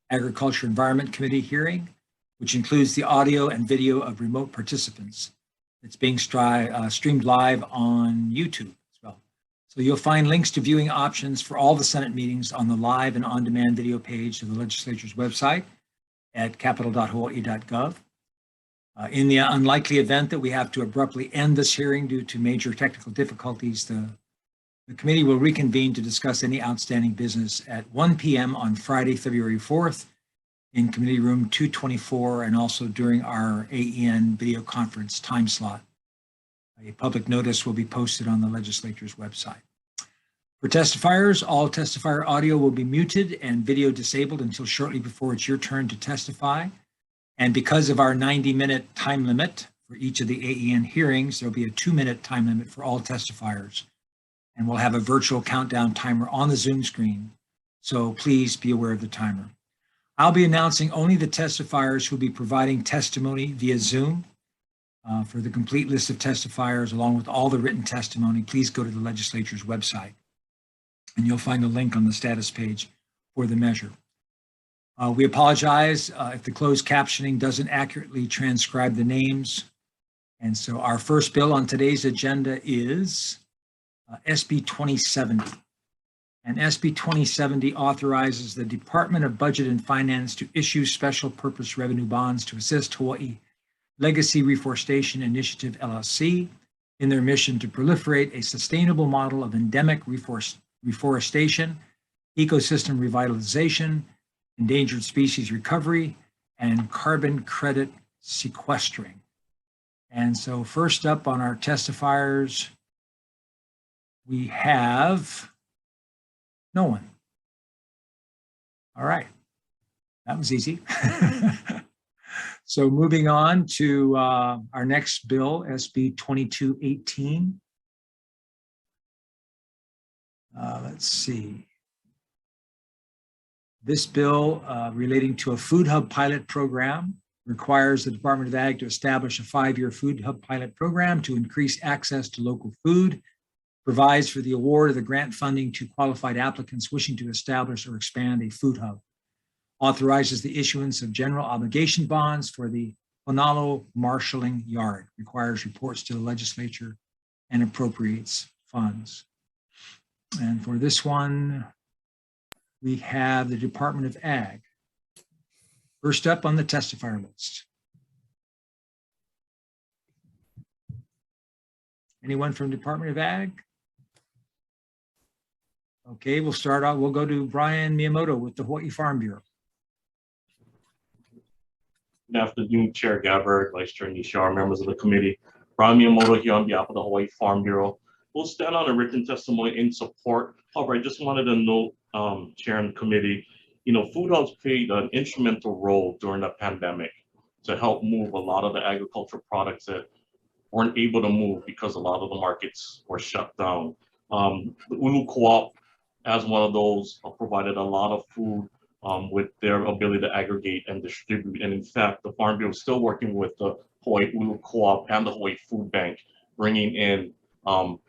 Agriculture Environment Committee hearing, which includes the audio and video of remote participants. It's being streamed live on YouTube as well. So you'll find links to viewing options for all the Senate meetings on the live and on-demand video page of the legislature's website at capitol.hawaii.gov. In the unlikely event that we have to abruptly end this hearing due to major technical difficulties, the committee will reconvene to discuss any outstanding business at 1 p.m. on Friday, February 4th in Committee Room 224 and also during our AEN video conference time slot. A public notice will be posted on the legislature's website. For testifiers, all testifier audio will be muted and video disabled until shortly before it's your turn to testify. And because of our 90-minute time limit for each of the AEN hearings, there'll be a 2-minute time limit for all testifiers. And we'll have a virtual countdown timer on the Zoom screen. So please be aware of the timer. I'll be announcing only the testifiers who will be providing testimony via Zoom. For the complete list of testifiers, along with all the written testimony, please go to the legislature's website. And you'll find a link on the status page for the measure. We apologize if the closed captioning doesn't accurately transcribe the names. And so our first bill on today's agenda is SB 2070. And SB 2070 authorizes the Department of Budget and Finance to issue special purpose revenue bonds to assist Hawaii Legacy Reforestation Initiative, LLC, in their mission to proliferate a sustainable model of endemic reforestation, ecosystem revitalization, endangered species recovery, and carbon credit sequestering. And so first up on our testifiers, we have no one. All right, that was easy. So moving on to our next bill, SB 2218. Let's see. This bill relating to a food hub pilot program requires the Department of Ag to establish a 5-year food hub pilot program to increase access to local food, provides for the award of the grant funding to qualified applicants wishing to establish or expand a food hub, authorizes the issuance of general obligation bonds for the Honalo Marshalling Yard, requires reports to the legislature, and appropriates funds. And for this one, we have the Department of Ag. First up on the testifier list. Anyone from Department of Ag? Okay, we'll start out. We'll go to Brian Miyamoto with the Hawaii Farm Bureau. Good afternoon, Chair Gabbard, Vice Chair Nishar, members of the committee. Brian Miyamoto here on behalf of the Hawaii Farm Bureau. We'll stand on a written testimony in support. However, I just wanted to note, Chair and committee, food hubs played an instrumental role during the pandemic to help move a lot of the agricultural products that weren't able to move because a lot of the markets were shut down. The Ulu Co-op, as one of those, provided a lot of food with their ability to aggregate and distribute. And in fact, the Farm Bureau is still working with the Hawaii Ulu Co-op and the Hawaii Food Bank, bringing in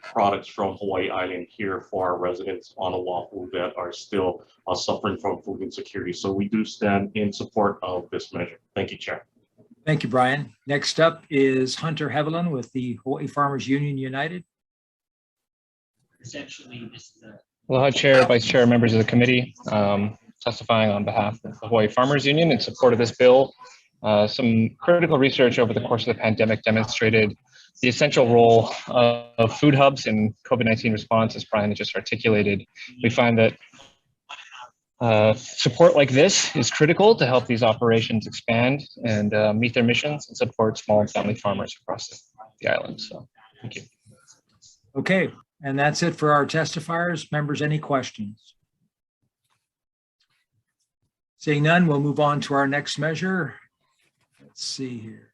products from Hawaii Island here for our residents on Oahu that are still suffering from food insecurity. So we do stand in support of this measure. Thank you, Chair. Thank you, Brian. Next up is Hunter Heveland with the Hawaii Farmers Union United. Essentially, this is a... Aloha, Chair, Vice Chair, members of the committee. Testifying on behalf of the Hawaii Farmers Union in support of this bill. Some critical research over the course of the pandemic demonstrated the essential role of food hubs in COVID-19 response, as Brian just articulated. We find that support like this is critical to help these operations expand and meet their missions and support small and family farmers across the island. So, thank you. Okay, and that's it for our testifiers. Members, any questions? Seeing none, we'll move on to our next measure. Let's see here.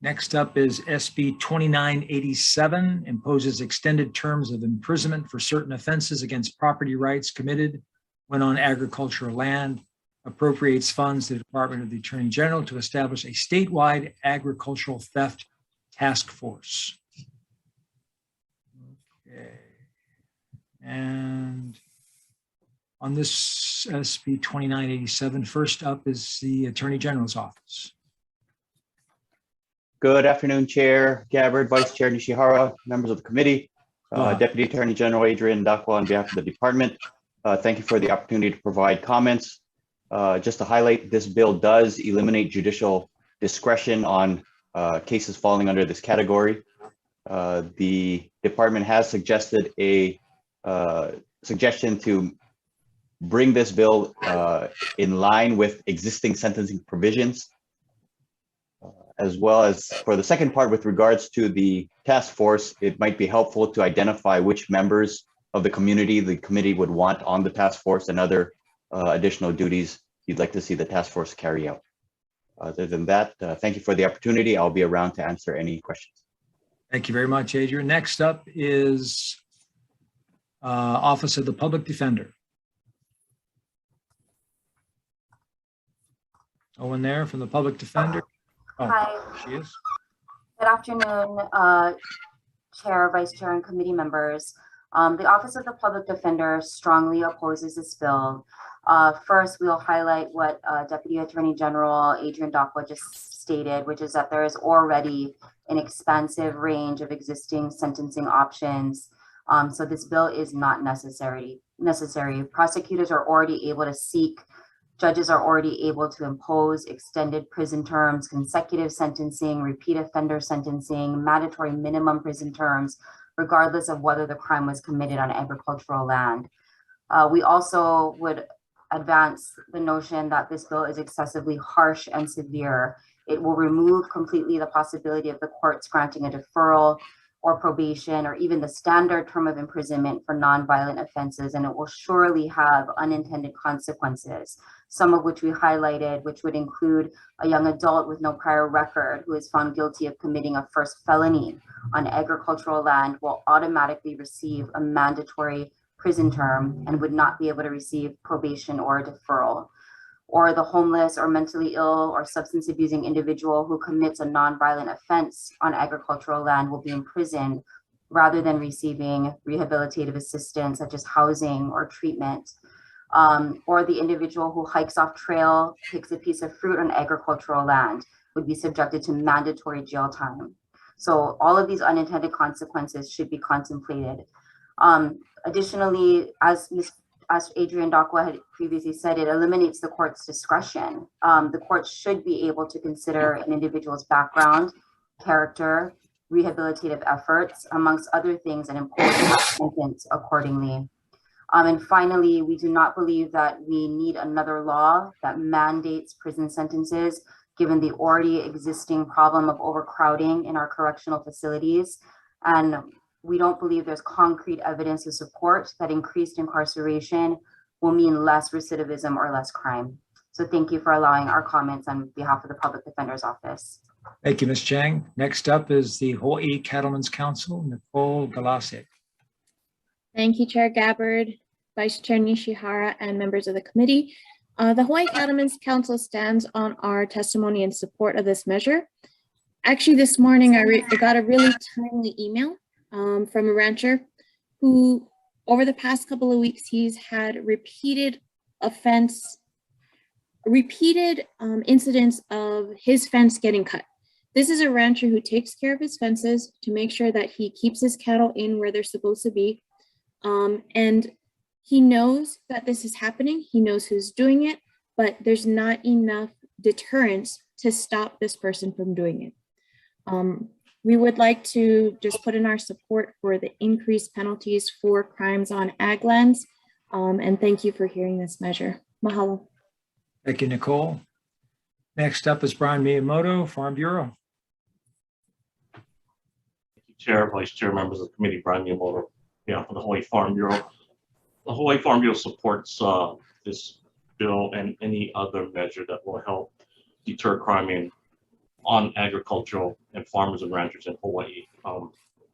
Next up is SB 2987, imposes extended terms of imprisonment for certain offenses against property rights committed when on agricultural land, appropriates funds to the Department of the Attorney General to establish a statewide agricultural theft task force. Okay. And on this SB 2987. First up is the Attorney General's office. Good afternoon, Chair Gabbard, Vice Chair Nishihara, members of the committee, Deputy Attorney General Adrian Dakwa on behalf of the department. Thank you for the opportunity to provide comments. Just to highlight, this bill does eliminate judicial discretion on cases falling under this category. The department has suggested a suggestion to bring this bill in line with existing sentencing provisions, as well as for the second part with regards to the task force. It might be helpful to identify which members of the committee would want on the task force and other additional duties you'd like to see the task force carry out. Other than that, thank you for the opportunity. I'll be around to answer any questions. Thank you very much, Adrian. Next up is Office of the Public Defender. Owen there from the Public Defender. Oh, hi. she is. Good afternoon, Chair, Vice Chair, and committee members. The Office of the Public Defender strongly opposes this bill. First, we'll highlight what Deputy Attorney General Adrian Dakwa just stated, which is that there is already an expansive range of existing sentencing options. So this bill is not necessary. Prosecutors are already able to seek, judges are already able to impose extended prison terms, consecutive sentencing, repeat offender sentencing, mandatory minimum prison terms, regardless of whether the crime was committed on agricultural land. We also would advance the notion that this bill is excessively harsh and severe. It will remove completely the possibility of the courts granting a deferral or probation or even the standard term of imprisonment for nonviolent offenses, and it will surely have unintended consequences, some of which we highlighted, which would include a young adult with no prior record who is found guilty of committing a first felony on agricultural land will automatically receive a mandatory prison term and would not be able to receive probation or a deferral. Or the homeless or mentally ill or substance abusing individual who commits a nonviolent offense on agricultural land will be imprisoned rather than receiving rehabilitative assistance such as housing or treatment. Or the individual who hikes off trail, picks a piece of fruit on agricultural land would be subjected to mandatory jail time. So all of these unintended consequences should be contemplated. Additionally, as Adrian Dakwa had previously said, it eliminates the court's discretion. The court should be able to consider an individual's background, character, rehabilitative efforts, amongst other things, and impose a sentence accordingly. And finally, we do not believe that we need another law that mandates prison sentences, given the already existing problem of overcrowding in our correctional facilities. And we don't believe there's concrete evidence to support that increased incarceration will mean less recidivism or less crime. So thank you for allowing our comments on behalf of the Public Defender's Office. Thank you, Ms. Chang. Next up is the Hawai'i Cattlemen's Council, Nicole Golasek. Thank you, Chair Gabbard, Vice Chair Nishihara, and members of the committee. The Hawaii Cattlemen's Council stands on our testimony in support of this measure. Actually, this morning I got a really timely email from a rancher who, over the past couple of weeks, he's had repeated incidents of his fence getting cut. This is a rancher who takes care of his fences to make sure that he keeps his cattle in where they're supposed to be. And he knows that this is happening. He knows who's doing it, but there's not enough deterrence to stop this person from doing it. We would like to just put in our support for the increased penalties for crimes on ag lands. And thank you for hearing this measure. Mahalo. Thank you, Nicole. Next up is Brian Miyamoto, Farm Bureau. Thank you, Chair, Vice Chair, members of the committee. Brian Miyamoto, for the Hawaii Farm Bureau. The Hawaii Farm Bureau supports this bill and any other measure that will help deter crime on agricultural and farmers and ranchers in Hawaii.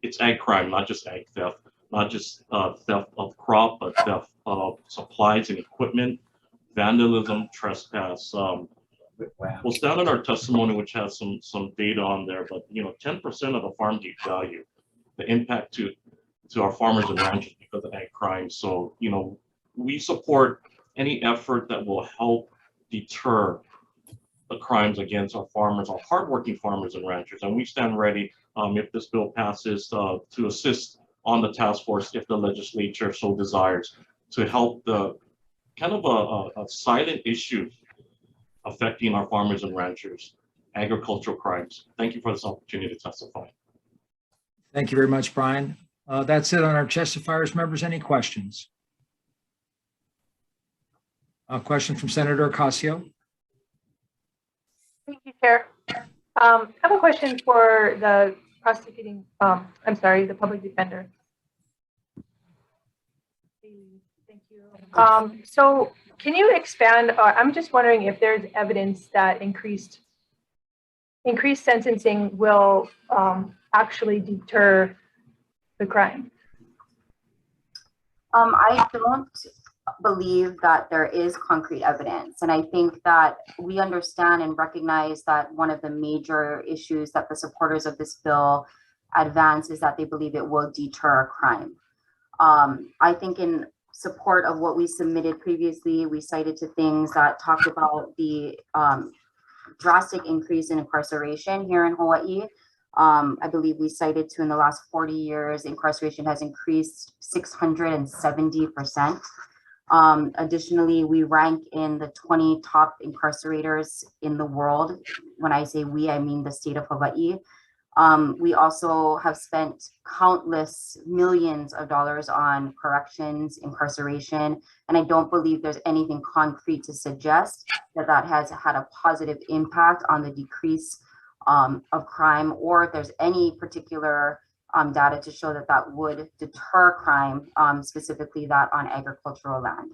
It's ag crime, not just ag theft, not just theft of crop, but theft of supplies and equipment, vandalism, trespass. We'll stand on our testimony, which has some data on there, but 10% of the farm gate value, the impact to our farmers and ranchers because of ag crime. So we support any effort that will help deter the crimes against our farmers, our hardworking farmers and ranchers. And we stand ready if this bill passes to assist on the task force if the legislature so desires to help the kind of a silent issue affecting our farmers and ranchers, agricultural crimes. Thank you for this opportunity to testify. Thank you very much, Brian. That's it on our testifiers. Members, any questions? A question from Senator Ocasio. Thank you, Chair. I have a question for the prosecuting, the public defender. Thank you. So can you expand, I'm just wondering if there's evidence that increased sentencing will actually deter the crime? I don't believe that there is concrete evidence. And I think that we understand and recognize that one of the major issues that the supporters of this bill advance is that they believe it will deter crime. I think in support of what we submitted previously, we cited to things that talked about the drastic increase in incarceration here in Hawaii. I believe we cited to in the last 40 years, incarceration has increased 670%. Additionally, we rank in the 20 top incarcerators in the world. When I say we, I mean the state of Hawaii. We also have spent countless millions of dollars on corrections, incarceration, and I don't believe there's anything concrete to suggest that that has had a positive impact on the decrease of crime, or if there's any particular data to show that that would deter crime, specifically that on agricultural land.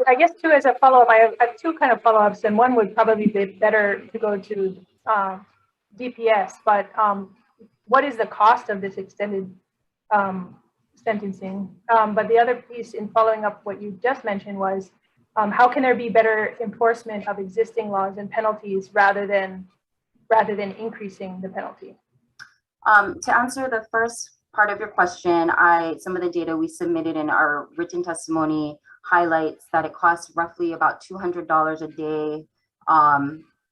I guess too, as a follow-up, I have two kind of follow-ups, and one would probably be better to go to DPS, but what is the cost of this extended sentencing? But the other piece in following up what you just mentioned was, how can there be better enforcement of existing laws and penalties rather than increasing the penalty? To answer the first part of your question, some of the data we submitted in our written testimony highlights that it costs roughly about $200 a day.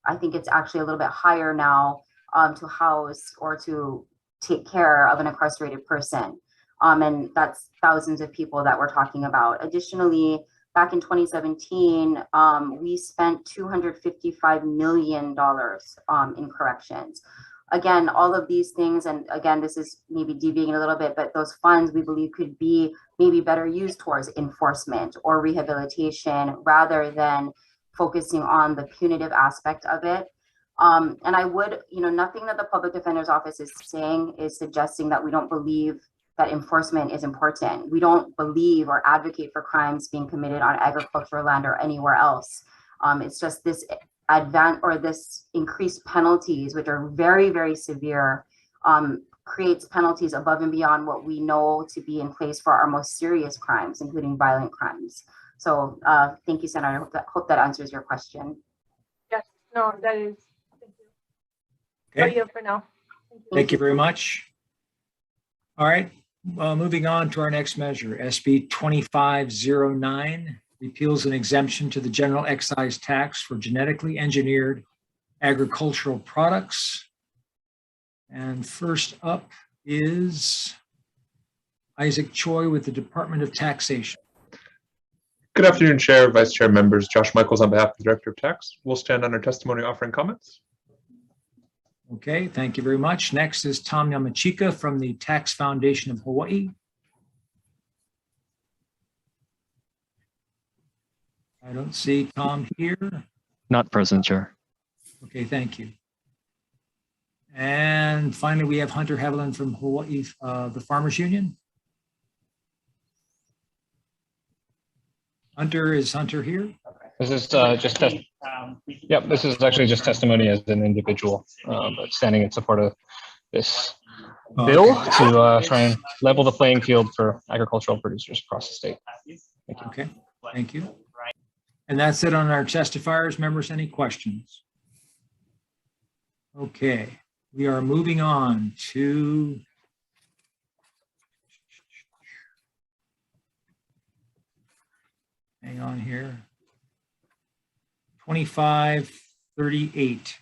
I think it's actually a little bit higher now to house or to take care of an incarcerated person. And that's thousands of people that we're talking about. Additionally, back in 2017, we spent $255 million in corrections. Again, all of these things, and again, this is maybe deviating a little bit, but those funds we believe could be maybe better used towards enforcement or rehabilitation rather than focusing on the punitive aspect of it. And I would, nothing that the public defender's office is saying is suggesting that we don't believe that enforcement is important. We don't believe or advocate for crimes being committed on agricultural land or anywhere else. It's just this this increased penalties, which are very, very severe, creates penalties above and beyond what we know to be in place for our most serious crimes, including violent crimes. So thank you, Senator. I hope that answers your question. Yes, no, that is. Okay. For now. Thank you very much. All right, moving on to our next measure, SB 2509, repeals an exemption to the general excise tax for genetically engineered agricultural products. And first up is Isaac Choi with the Department of Taxation. Good afternoon, Chair, Vice Chair, members. Josh Michaels on behalf of the Director of Tax. We'll stand on our testimony offering comments. Okay, thank you very much. Next is Tom Yamachika from the Tax Foundation of Hawaii. I don't see Tom here. Not present, Chair. Okay, thank you. And finally, we have Hunter Heveland from Hawaii, the Farmers Union. Hunter, is Hunter here? This is this is actually just testimony as an individual, but standing in support of this bill to try and level the playing field for agricultural producers across the state. Thank you. Okay, thank you. And that's it on our testifiers. Members, any questions? Okay, we are moving on to Hang on here. 2538.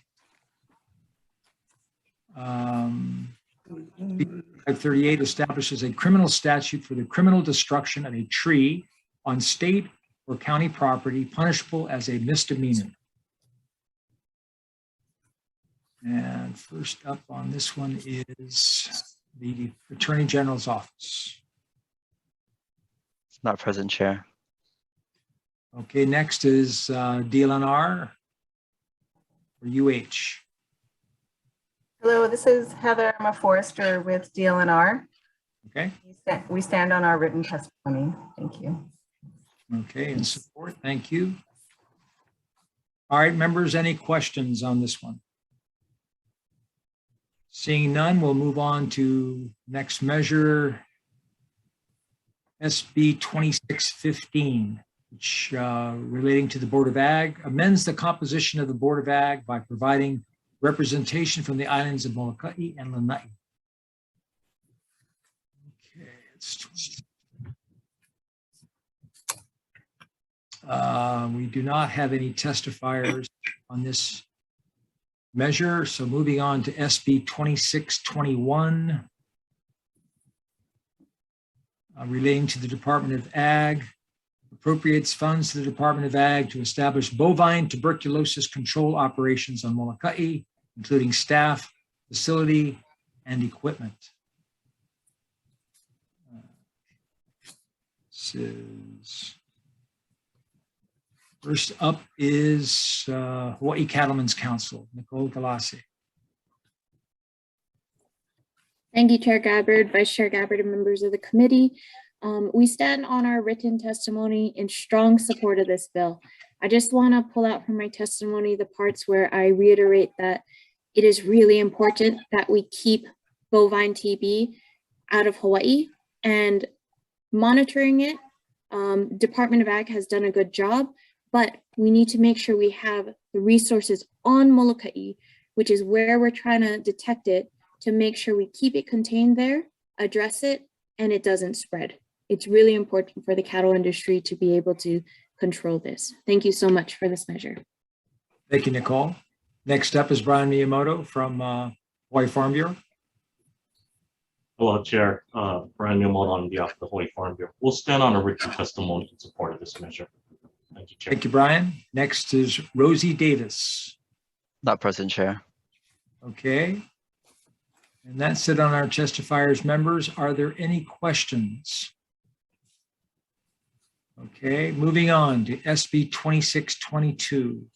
538 establishes a criminal statute for the criminal destruction of a tree on state or county property, punishable as a misdemeanor. And first up on this one is the Attorney General's office. Not present, Chair. Okay, next is DLNR or UH. Hello, this is Heather. I'm a forester with DLNR. Okay. We stand on our written testimony. Thank you. Okay, in support, thank you. All right, members, any questions on this one? Seeing none, we'll move on to next measure, SB 2615, which relating to the Board of Ag, amends the composition of the Board of Ag by providing representation from the islands of Molokai and Lanai. Okay, we do not have any testifiers on this measure, so moving on to SB 2621, relating to the Department of Ag, appropriates funds to the Department of Ag to establish bovine tuberculosis control operations on Molokai, including staff, facility, and equipment. First up is Hawaii Cattlemen's Council, Nicole Golasek. Thank you, Chair Gabbard, Vice Chair Gabbard, and members of the committee. We stand on our written testimony in strong support of this bill. I just want to pull out from my testimony the parts where I reiterate that it is really important that we keep bovine TB out of Hawaii and monitoring it. Department of Ag has done a good job, but we need to make sure we have the resources on Molokai, which is where we're trying to detect it, to make sure we keep it contained there, address it, and it doesn't spread. It's really important for the cattle industry to be able to control this. Thank you so much for this measure. Thank you, Nicole. Next up is Brian Miyamoto from Hawaii Farm Bureau. Hello, Chair. Brian Miyamoto on behalf of the Hawaii Farm Bureau. We'll stand on a written testimony in support of this measure. Thank you, Chair. Thank you, Brian. Next is Rosie Davis. Not present, Chair. Okay. And that's it on our testifiers. Members, are there any questions? Okay, moving on to SB 2622.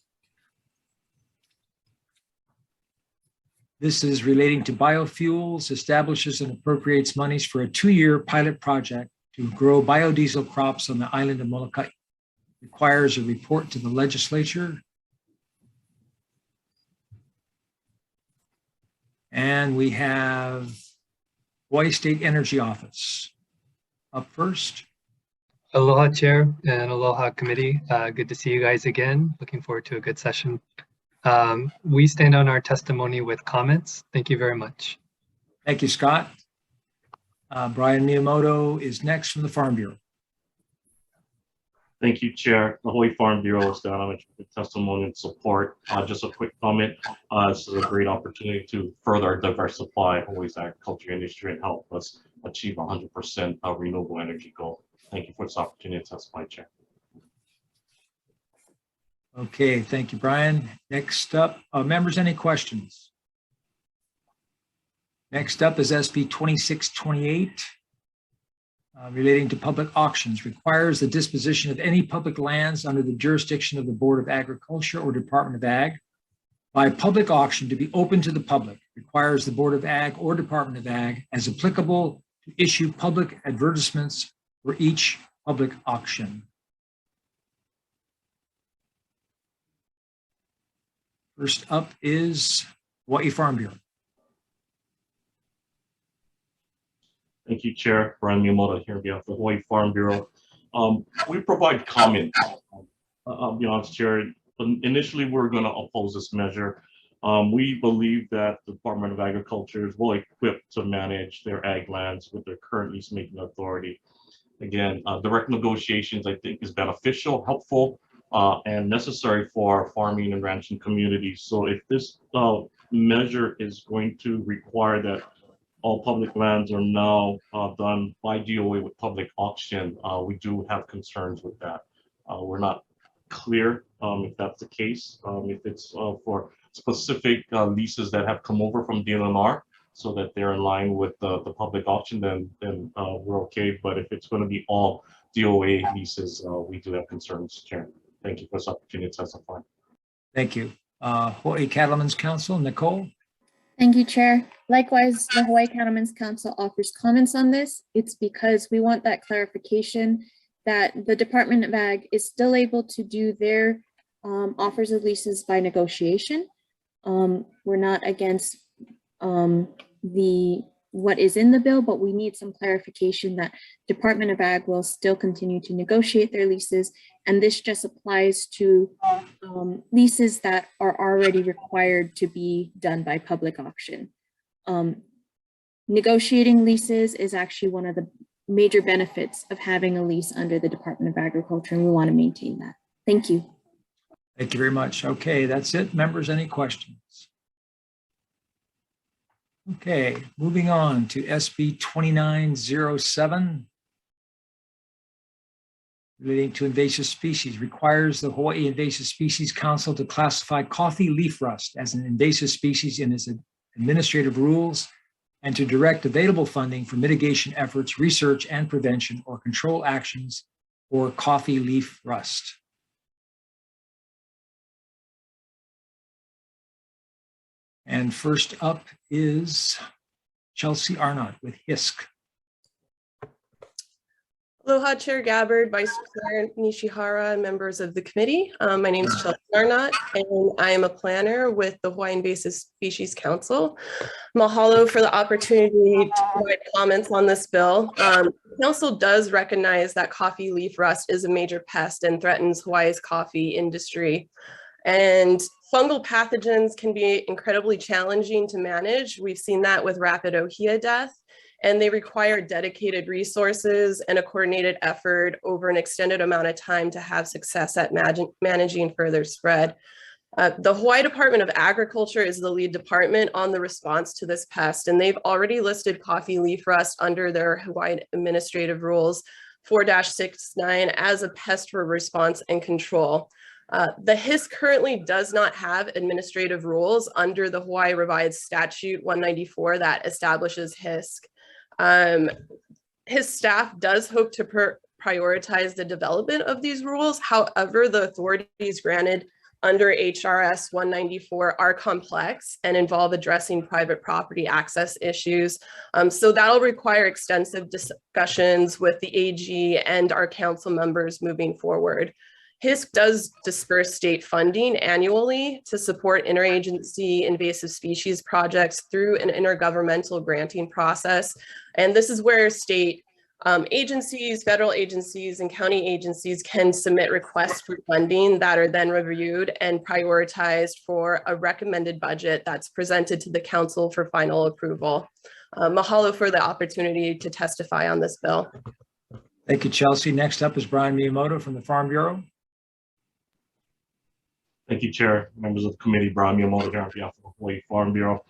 This is relating to biofuels, establishes and appropriates monies for a 2-year pilot project to grow biodiesel crops on the island of Molokai. Requires a report to the legislature. And we have Hawaii State Energy Office up first. Aloha, Chair, and aloha, committee. Good to see you guys again. Looking forward to a good session. We stand on our testimony with comments. Thank you very much. Thank you, Scott. Brian Miyamoto is next from the Farm Bureau. Thank you, Chair. The Hawaii Farm Bureau is down on testimony and support. Just a quick comment. This is a great opportunity to further diversify Hawaii's agriculture industry and help us achieve 100% renewable energy goal. Thank you for this opportunity to testify, Chair. Okay, thank you, Brian. Next up, members, any questions? Next up is SB 2628. Relating to public auctions, requires the disposition of any public lands under the jurisdiction of the Board of Agriculture or Department of Ag by public auction to be open to the public, requires the Board of Ag or Department of Ag as applicable to issue public advertisements for each public auction. First up is Hawaii Farm Bureau. Thank you, Chair. Brian Miyamoto here on behalf of the Hawaii Farm Bureau. We provide comment. I'll be honest, Chair. Initially, we're going to oppose this measure. We believe that the Department of Agriculture is well equipped to manage their ag lands with their current lease-making authority. again, direct negotiations, I think, is beneficial, helpful, and necessary for our farming and ranching communities. So if this measure is going to require that all public lands are now done by DOA with public auction, we do have concerns with that. We're not clear if that's the case, if it's for specific leases that have come over from DNR so that they're in line with the public auction, then we're okay. But if it's going to be all DOA leases, we do have concerns, Chair. Thank you for this opportunity to testify. Thank you. Hawaii Cattlemen's Council, Nicole. Thank you, Chair. Likewise, the Hawaii Cattlemen's Council offers comments on this. It's because we want that clarification that the Department of Ag is still able to do their offers of leases by negotiation. We're not against what is in the bill, but we need some clarification that Department of Ag will still continue to negotiate their leases. And this just applies to leases that are already required to be done by public auction. Negotiating leases is actually one of the major benefits of having a lease under the Department of Agriculture, and we want to maintain that. Thank you. Thank you very much. Okay, that's it. Members, any questions? Okay, moving on to SB 2907. Relating to invasive species, requires the Hawaii Invasive Species Council to classify coffee leaf rust as an invasive species in its administrative rules and to direct available funding for mitigation efforts, research and prevention or control actions for coffee leaf rust. And first up is Chelsea Arnott with HISC. Aloha, Chair Gabbard, Vice Chair Nishihara, and members of the committee. My name is Chelsea Arnott, and I am a planner with the Hawaii Invasive Species Council. Mahalo for the opportunity to provide comments on this bill. The council does recognize that coffee leaf rust is a major pest and threatens Hawaii's coffee industry. And fungal pathogens can be incredibly challenging to manage. We've seen that with rapid ohia death, and they require dedicated resources and a coordinated effort over an extended amount of time to have success at managing further spread. The Hawaii Department of Agriculture is the lead department on the response to this pest, and they've already listed coffee leaf rust under their Hawaii Administrative Rules 4-69 as a pest for response and control. The HISC currently does not have administrative rules under the Hawaii Revised Statute 194 that establishes HISC. His staff does hope to prioritize the development of these rules. However, the authorities granted under HRS 194 are complex and involve addressing private property access issues. So that'll require extensive discussions with the AG and our council members moving forward. HISC does disperse state funding annually to support interagency invasive species projects through an intergovernmental granting process. And this is where state agencies, federal agencies, and county agencies can submit requests for funding that are then reviewed and prioritized for a recommended budget that's presented to the council for final approval. Mahalo for the opportunity to testify on this bill. Thank you, Chelsea. Next up is Brian Miyamoto from the Farm Bureau. Thank you, Chair, members of the committee. Brian Miyamoto here on behalf of the Hawaii Farm Bureau.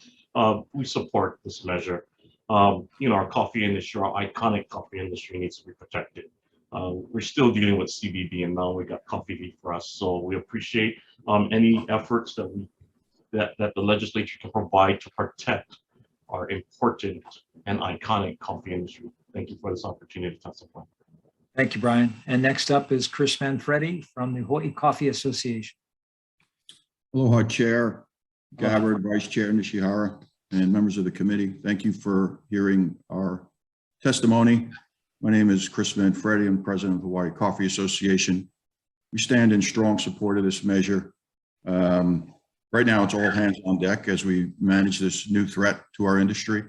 We support this measure. Our coffee industry, our iconic coffee industry needs to be protected. We're still dealing with CBD, and now we got coffee leaf rust. So we appreciate any efforts that the legislature can provide to protect our important and iconic coffee industry. Thank you for this opportunity to testify. Thank you, Brian. And next up is Chris Manfredi from the Hawaii Coffee Association. Aloha, Chair Gabbard, Vice Chair Nishihara, and members of the committee. Thank you for hearing our testimony. My name is Chris Manfredi. I'm president of the Hawaii Coffee Association. We stand in strong support of this measure. Right now, it's all hands on deck as we manage this new threat to our industry.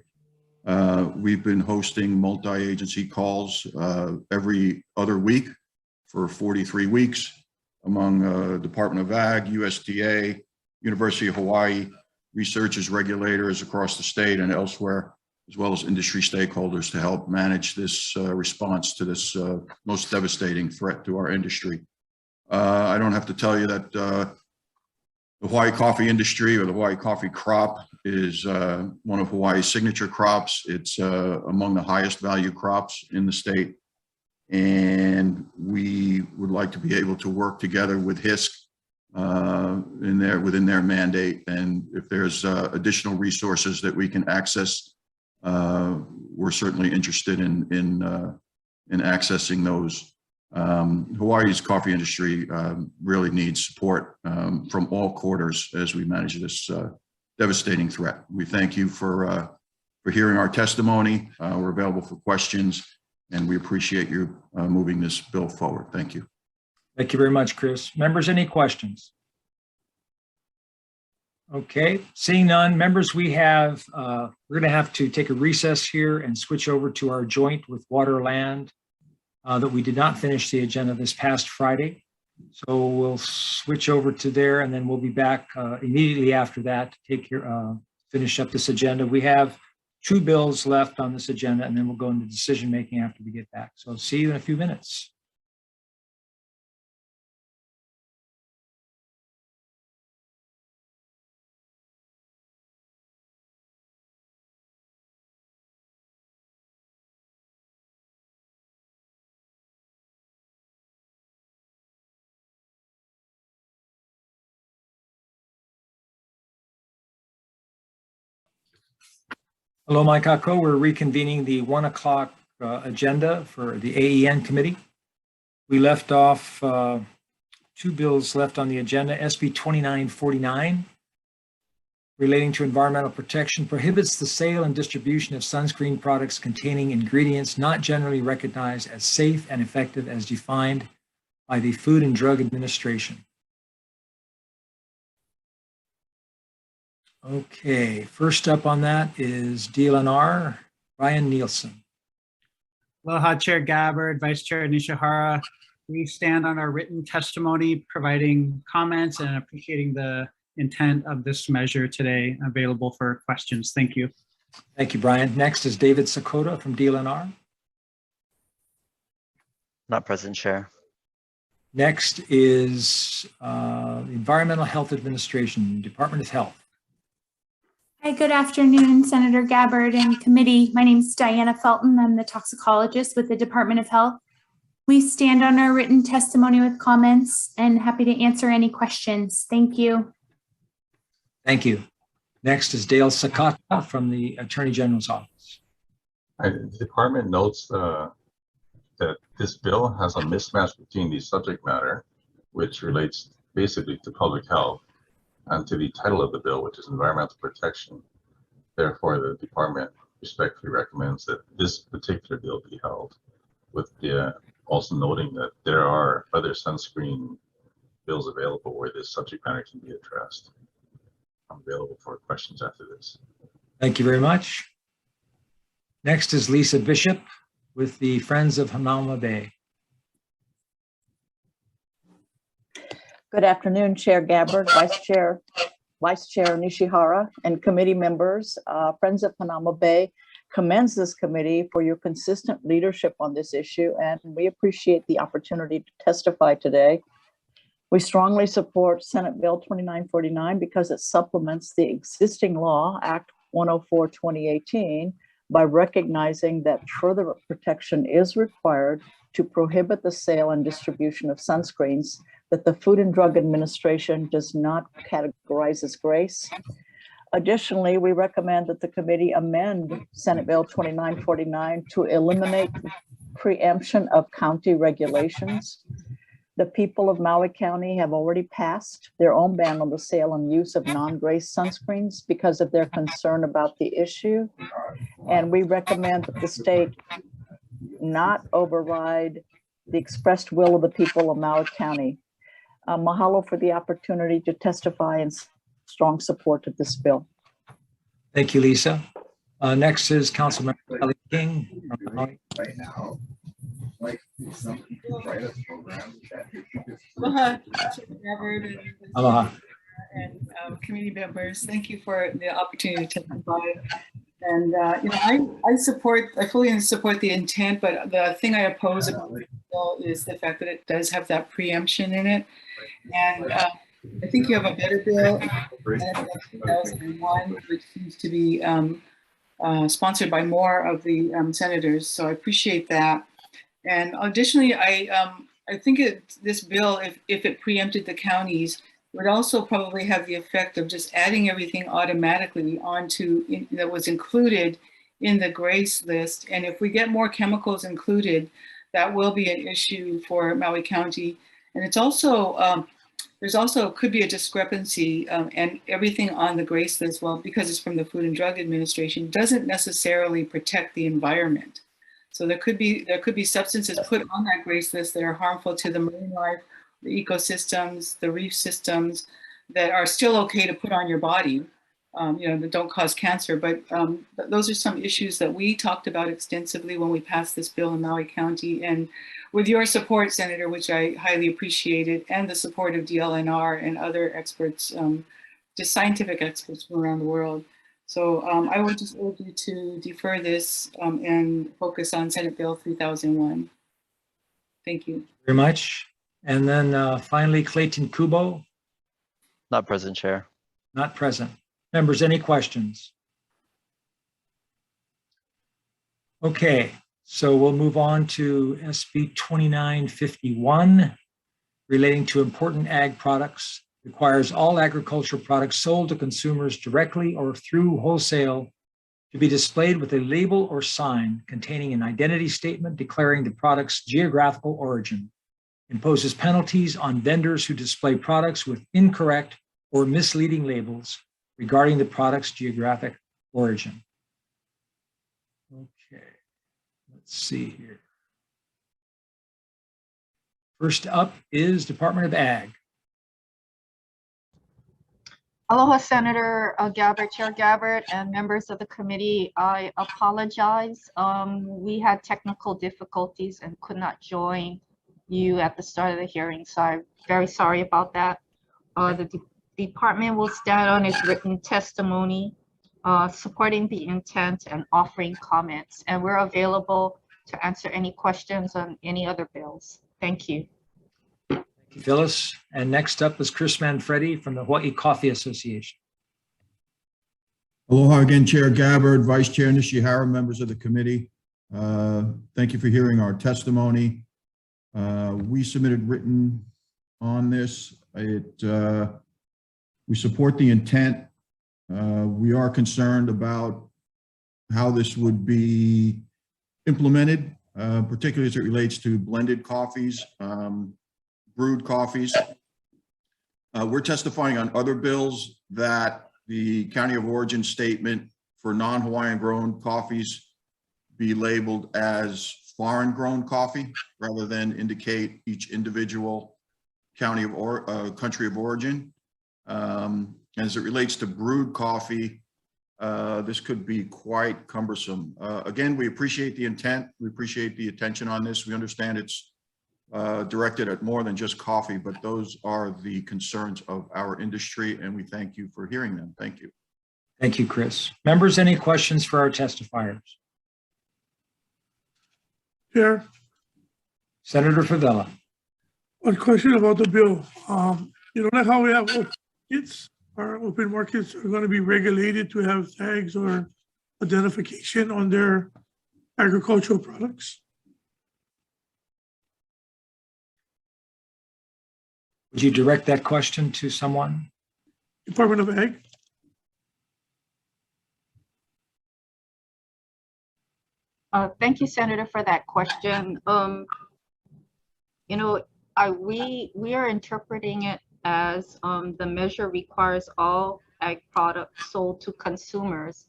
We've been hosting multi-agency calls every other week for 43 weeks. Among Department of Ag, USDA, University of Hawaii, researchers, regulators across the state and elsewhere. as well as industry stakeholders to help manage this response to this most devastating threat to our industry. I don't have to tell you that the Hawaii coffee industry, or the Hawaii coffee crop, is one of Hawaii's signature crops. It's among the highest value crops in the state. And we would like to be able to work together with HISC within their mandate. And if there's additional resources that we can access, we're certainly interested in accessing those. Hawaii's coffee industry really needs support from all quarters as we manage this devastating threat. We thank you for hearing our testimony. We're available for questions, and we appreciate you moving this bill forward. Thank you. Thank you very much, Chris. Members, any questions? Okay, seeing none, members, we're going to have to take a recess here and switch over to our joint with Water Land that we did not finish the agenda this past Friday. So we'll switch over to there, and then we'll be back immediately after that to finish up this agenda. We have 2 bills left on this agenda, and then we'll go into decision making after we get back. So see you in a few minutes. Hello, Mike Kako. We're reconvening the 1 o'clock agenda for the AEN committee. We left off 2 bills left on the agenda. SB 2949, relating to environmental protection, prohibits the sale and distribution of sunscreen products containing ingredients not generally recognized as safe and effective as defined by the Food and Drug Administration. Okay, first up on that is DLNR, Ryan Nielsen. Aloha, Chair Gabbard, Vice Chair Nishihara. We stand on our written testimony, providing comments and appreciating the intent of this measure today, available for questions. Thank you. Thank you, Brian. Next is David Cicada from DLNR. Not present, Chair. Next is Environmental Health Administration, Department of Health. Hi, good afternoon, Senator Gabbard and committee. My name is Diana Felton. I'm the toxicologist with the Department of Health. We stand on our written testimony with comments and happy to answer any questions. Thank you. Thank you. Next is Dale Cicada from the Attorney General's office. The department notes that this bill has a mismatch between the subject matter, which relates basically to public health, and to the title of the bill, which is environmental protection. Therefore, the department respectfully recommends that this particular bill be held, with the also noting that there are other sunscreen bills available where this subject matter can be addressed. I'm available for questions after this. Thank you very much. Next is Lisa Bishop with the Friends of Hanauma Bay. Good afternoon, Chair Gabbard, Vice Chair Nishihara, and committee members. Friends of Hanauma Bay commends this committee for your consistent leadership on this issue, and we appreciate the opportunity to testify today. We strongly support Senate Bill 2949 because it supplements the existing law, Act 104-2018, by recognizing that further protection is required to prohibit the sale and distribution of sunscreens that the Food and Drug Administration does not categorize as grace. Additionally, we recommend that the committee amend Senate Bill 2949 to eliminate preemption of county regulations. The people of Maui County have already passed their own ban on the sale and use of non-grace sunscreens because of their concern about the issue. And we recommend that the state not override the expressed will of the people of Maui County. Mahalo for the opportunity to testify in strong support of this bill. Thank you, Lisa. Next is Councilmember Kelly King. Aloha, Chair Gabbard, Aloha. and committee members. Thank you for the opportunity to testify. And, I fully support the intent, but the thing I oppose about the bill is the fact that it does have that preemption in it. And I think you have a better bill, 2001, which seems to be sponsored by more of the senators. So I appreciate that. And additionally, I think this bill, if it preempted the counties, would also probably have the effect of just adding everything automatically onto that was included in the grace list. And if we get more chemicals included, that will be an issue for Maui County. And it's also, there's also could be a discrepancy and everything on the grace list, well, because it's from the Food and Drug Administration, doesn't necessarily protect the environment. So there could be substances put on that grace list that are harmful to the marine life, the ecosystems, the reef systems, that are still okay to put on your body, that don't cause cancer. But those are some issues that we talked about extensively when we passed this bill in Maui County. And with your support, Senator, which I highly appreciated, and the support of DLNR and other experts, just scientific experts from around the world. So I would just urge you to defer this and focus on Senate Bill 3001. Thank you. Very much. And then finally, Clayton Kubo. Not present, Chair. Not present. Members, any questions? Okay, so we'll move on to SB 2951 relating to important ag products. Requires all agricultural products sold to consumers directly or through wholesale to be displayed with a label or sign containing an identity statement declaring the product's geographical origin. Imposes penalties on vendors who display products with incorrect or misleading labels regarding the product's geographic origin. Okay, let's see here. First up is Department of Ag. Aloha, Senator Gabbard, Chair Gabbard, and members of the committee. I apologize. We had technical difficulties and could not join you at the start of the hearing, so I'm very sorry about that. The department will stand on its written testimony, supporting the intent and offering comments, and we're available to answer any questions on any other bills. Thank you. Phyllis, and next up is Chris Manfredi from the Hawaii Coffee Association. Aloha again, Chair Gabbard, Vice Chair Nishihara, members of the committee. Thank you for hearing our testimony. We submitted written on this. We support the intent. We are concerned about how this would be implemented, particularly as it relates to blended coffees, brewed coffees. We're testifying on other bills that the county of origin statement for non-Hawaiian grown coffees be labeled as foreign grown coffee rather than indicate each individual county of or country of origin. As it relates to brewed coffee, this could be quite cumbersome. Again, we appreciate the intent. We appreciate the attention on this. We understand it's directed at more than just coffee, but those are the concerns of our industry, and we thank you for hearing them. Thank you. Thank you, Chris. Members, any questions for our testifiers? Chair. Senator Favela. One question about the bill. Like how we have markets, our open markets are going to be regulated to have tags or identification on their agricultural products. Would you direct that question to someone? Department of Ag. Thank you, Senator, for that question. We are interpreting it as the measure requires all ag products sold to consumers.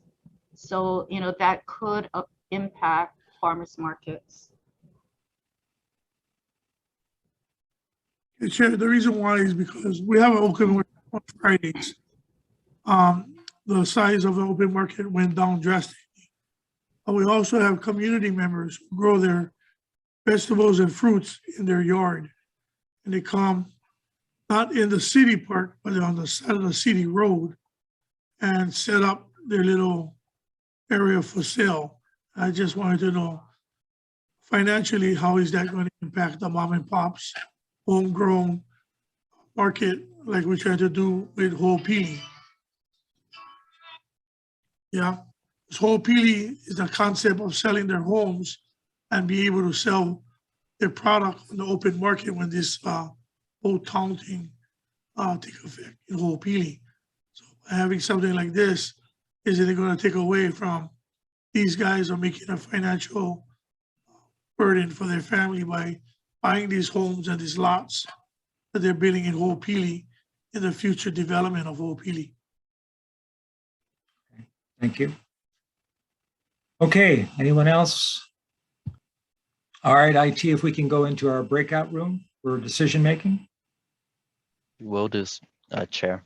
So, that could impact farmers markets. Chair, the reason why is because we have an open market on Fridays. The size of the open market went down drastically. We also have community members who grow their vegetables and fruits in their yard. And they come not in the city part, but on the side of the city road and set up their little area for sale. I just wanted to know financially, how is that going to impact the mom and pops homegrown market like we're trying to do with Hawai'i? Yeah, Hawai'i is the concept of selling their homes and be able to sell their product on the open market when this whole town thing take effect in Hawai'i. So having something like this, isn't it going to take away from these guys are making a financial burden for their family by buying these homes and these lots that they're building in Hawai'i in the future development of Hawai'i? Thank you. Okay, anyone else? All right, IT, if we can go into our breakout room for decision making. Will do, Chair.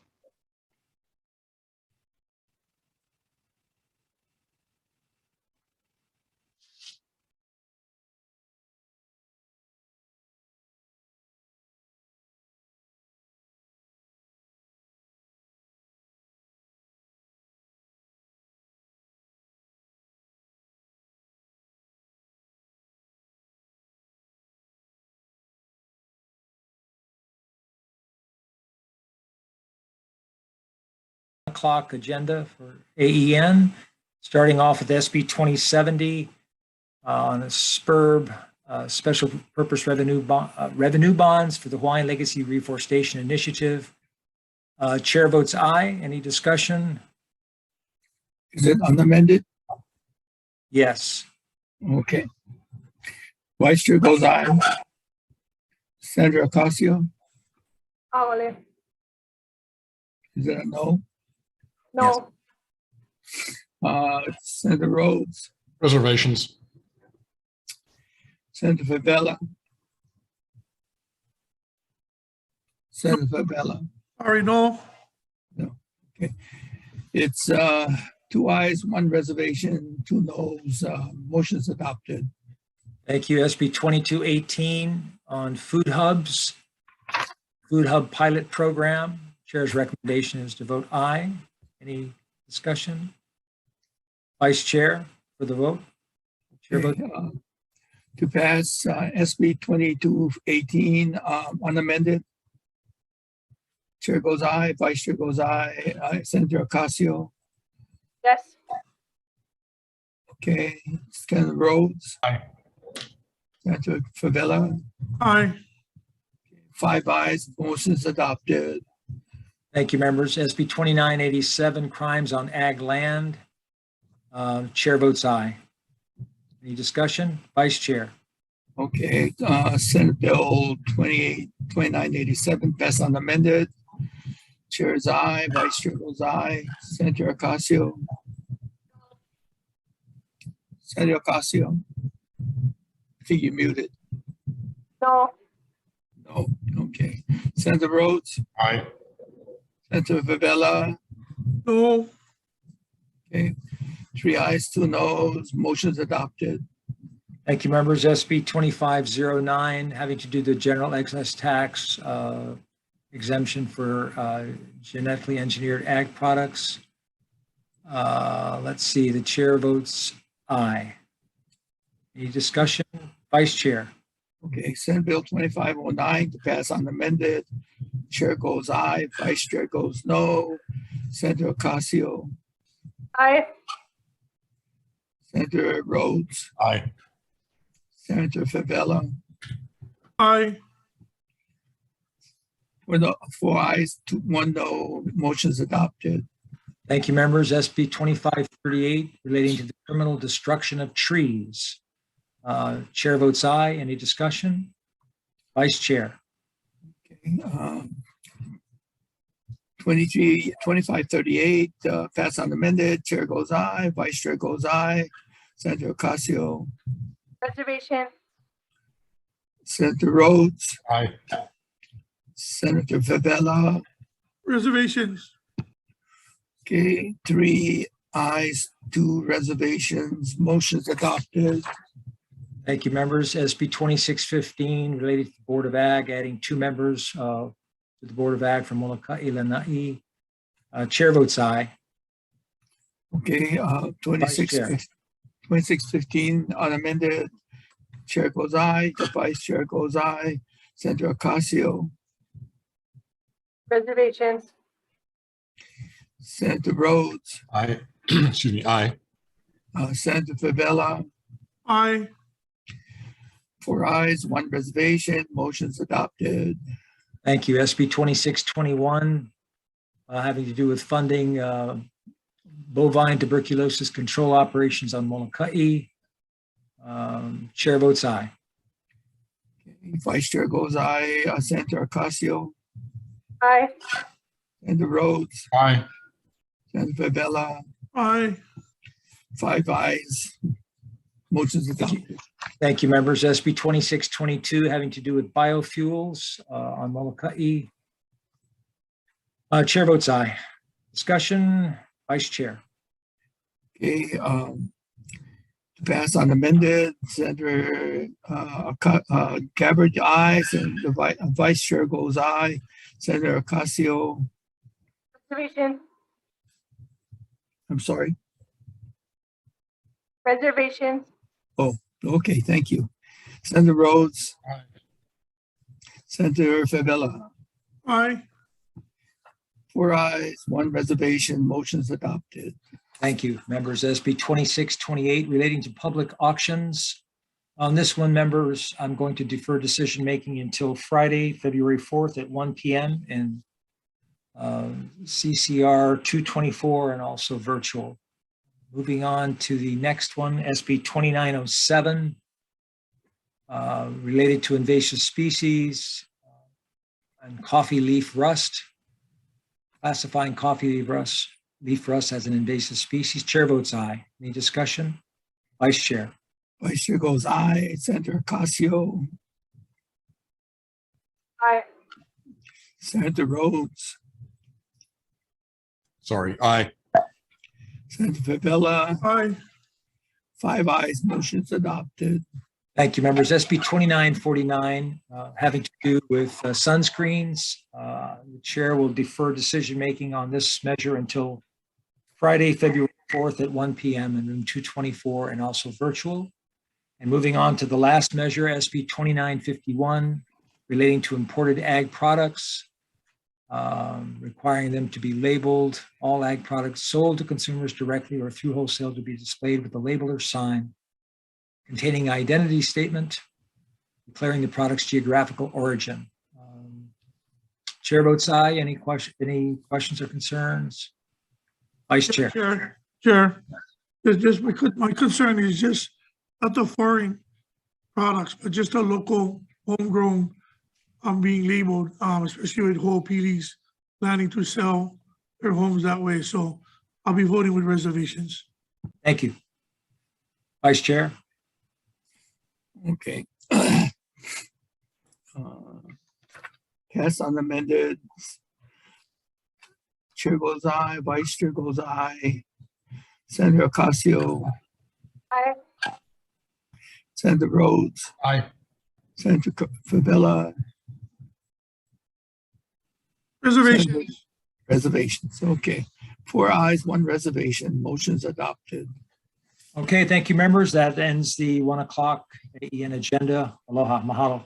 O'clock agenda for AEN, starting off with SB 2070 on a SPURB, special purpose revenue bonds for the Hawaiian Legacy Reforestation Initiative. Chair votes aye. Any discussion? Is it unamended? Yes. Okay. Vice Chair goes aye. Senator Ocasio, Aye. is it a no? No. Senator Rhodes, Reservations. Senator Favela. Senator Favela. Sorry, no. No. Okay. It's 2 ayes, 1 reservation, 2 noes. Motion's adopted. Thank you. SB 2218 on food hubs, food hub pilot program. Chair's recommendation is to vote aye. Any discussion? Vice Chair for the vote. Chair vote. To pass SB 2218 unamended. Chair goes aye, Vice Chair goes aye. Senator Ocasio. Yes. Okay. Senator Rhodes. Aye. Senator Favela. Aye. 5 ayes, motion is adopted. Thank you, members. SB 2987, crimes on ag land. Chair votes aye. Any discussion? Vice Chair. Okay, Senate Bill 2987 passed unamended. Chair is aye, Vice Chair goes aye. Senator Ocasio. Senator Ocasio. I think you're muted. No. No, okay. Senator Rhodes. Aye. Senator Favela. No. Okay, 3 ayes, 2 noes, motion's adopted. Thank you, members. SB 2509, having to do the general excise tax exemption for genetically engineered ag products. Let's see, the chair votes aye. Any discussion? Vice Chair. Okay, Senate Bill 2509 to pass unamended. Chair goes aye, Vice Chair goes no. Senator Ocasio. Aye. Senator Rhodes. Aye. Senator Favela. Aye. 4 ayes, 1 no, motion's adopted. Thank you, members. SB 2538 relating to the criminal destruction of trees. Chair votes aye. Any discussion? Vice Chair. Okay, 2538 pass unamended. Chair goes aye, Vice Chair goes aye. Senator Ocasio. Reservation. Senator Rhodes. Aye. Senator Favela. Reservations. Okay, 3 ayes, 2 reservations, motion's adopted. Thank you, members. SB 2615 related to the Board of Ag, adding 2 members to the Board of Ag from Molokai Lanai. Chair votes aye. Okay, Chair. 2615 unamended. Chair goes aye, the Vice Chair goes aye. Senator Ocasio, Reservations. Senator Rhodes, Aye. Excuse me, aye. Senator Favela, Aye. 4 ayes, 1 reservation, motion's adopted. Thank you. SB 2621, having to do with funding bovine tuberculosis control operations on Molokai. Chair votes aye. Vice Chair goes aye. Senator Ocasio, Aye. Senator Rhodes, Aye. Senator Favela, Aye. 5 ayes, motion's adopted. Thank you, members. SB 2622, having to do with biofuels on Molokai. Chair votes aye. Discussion, Vice Chair. Okay, to pass on amended, Senator Gabbard, aye. Senator Vice Chair goes aye. Senator Ocasio, Reservations. I'm sorry. Reservations. Oh, okay, thank you. Senator Rhodes. Aye. Senator Favela. Aye. 4 ayes, 1 reservation, motion's adopted. Thank you, members. SB 2628 relating to public auctions. On this one, members, I'm going to defer decision-making until Friday, February 4th at 1 p.m. in CCR 224 and also virtual. Moving on to the next one, SB 2907, related to invasive species and coffee leaf rust, classifying coffee leaf rust as an invasive species. Chair votes aye. Any discussion? Vice Chair. Vice Chair goes aye. Senator Ocasio, Aye. Senator Rhodes, Sorry, aye. Senator Favela, Aye. 5 ayes, motion's adopted. Thank you, members. SB 2949, having to do with sunscreens. The chair will defer decision-making on this measure until Friday, February 4th at 1 p.m. in room 224 and also virtual. And moving on to the last measure, SB 2951, relating to imported ag products, requiring them to be labeled, all ag products sold to consumers directly or through wholesale to be displayed with a label or sign containing identity statement, declaring the product's geographical origin. Chair votes aye. Any questions or concerns? Vice Chair. Chair, just my concern is just not the foreign products, but just the local homegrown being labeled, especially with Hawai'is planning to sell their homes that way. So I'll be voting with reservations. Thank you. Vice Chair. Okay. Pass on amended. Chair goes aye. Vice Chair goes aye. Senator Ocasio. Aye. Senator Rhodes. Aye. Senator Favela. Reservations. Reservations. Okay. 4 ayes, 1 reservation. Motion's adopted. Okay, thank you, members. That ends the 1 o'clock AEN agenda. Aloha, mahalo.